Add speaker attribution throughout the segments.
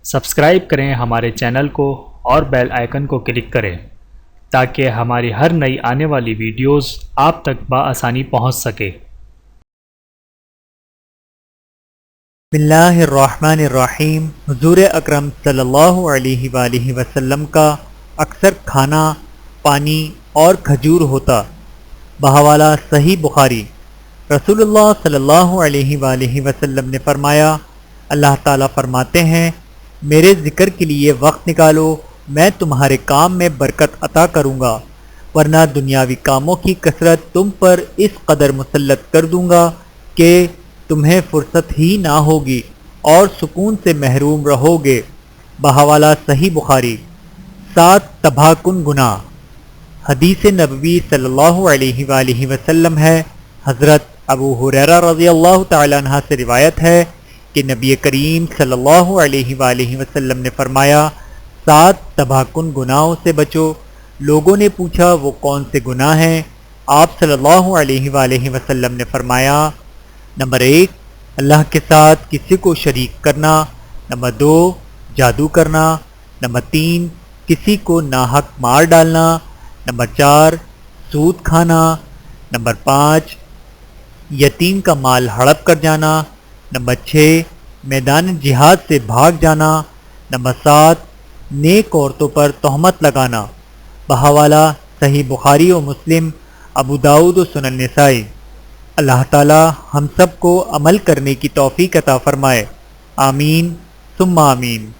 Speaker 1: Subscribe کریں ہمارے channel کو اور بیل آئیکن کو کلک کریں تاکہ ہماری ہر نئی آنے والی ویڈیوز آپ تک بآسانی پہنچ سکے۔
Speaker 2: بسم اللہ الرحمن الرحیم۔ حضور اکرم صلی اللہ علیہ وآلہ وسلم کا اکثر کھانا پانی اور کھجور ہوتا۔ بحوالہ صحیح بخاری۔ رسول اللہ صلی اللہ علیہ وآلہ وسلم نے فرمایا، اللہ تعالیٰ فرماتے ہیں، میرے ذکر کے لیے وقت نکالو، میں تمہارے کام میں برکت عطا کروں گا، ورنہ دنیاوی کاموں کی کثرت تم پر اس قدر مسلط کر دوں گا کہ تمہیں فرصت ہی نہ ہوگی اور سکون سے محروم رہو گے۔ بحوالہ صحیح بخاری۔ 7 تباہ کن گناہ۔ حدیث نبوی صلی اللہ علیہ وآلہ وسلم ہے، حضرت ابو ہریرہ رضی اللہ تعالیٰ عنہ سے روایت ہے کہ نبی کریم صلی اللہ علیہ وآلہ وسلم نے فرمایا، 7 تباہ کن گناہوں سے بچو۔ لوگوں نے پوچھا وہ کون سے گناہ ہیں؟ آپ صلی اللہ علیہ وآلہ وسلم نے فرمایا، نمبر 1 اللہ کے ساتھ کسی کو شریک کرنا، نمبر 2 جادو کرنا، نمبر 3 کسی کو ناحق مار ڈالنا، نمبر 4 سود کھانا، نمبر 5 یتیم کا مال ہڑپ کر جانا، نمبر 6 میدان جہاد سے بھاگ جانا، نمبر 7 نیک عورتوں پر تہمت لگانا۔ بحوالہ صحیح بخاری و مسلم، ابو داؤد و سنن نسائی۔ اللہ تعالی ہم سب کو عمل کرنے کی توفیق عطا فرمائے، آمین ثم آمین۔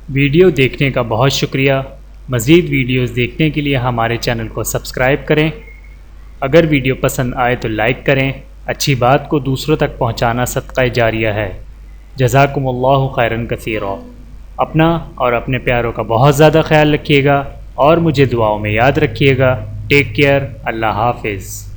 Speaker 1: ویڈیو دیکھنے کا بہت شکریہ۔ مزید ویڈیوز دیکھنے کے لیے ہمارے چینل کو سبسکرائب کریں۔ اگر ویڈیو پسند آئے تو لائک کریں۔ اچھی بات کو دوسروں تک پہنچانا صدقہ جاریہ ہے۔ جزاکم اللہ خیرا کثیرا۔ اپنا اور اپنے پیاروں کا بہت زیادہ خیال رکھیے گا اور مجھے دعاؤں میں یاد رکھیے گا۔ Take care. اللہ حافظ۔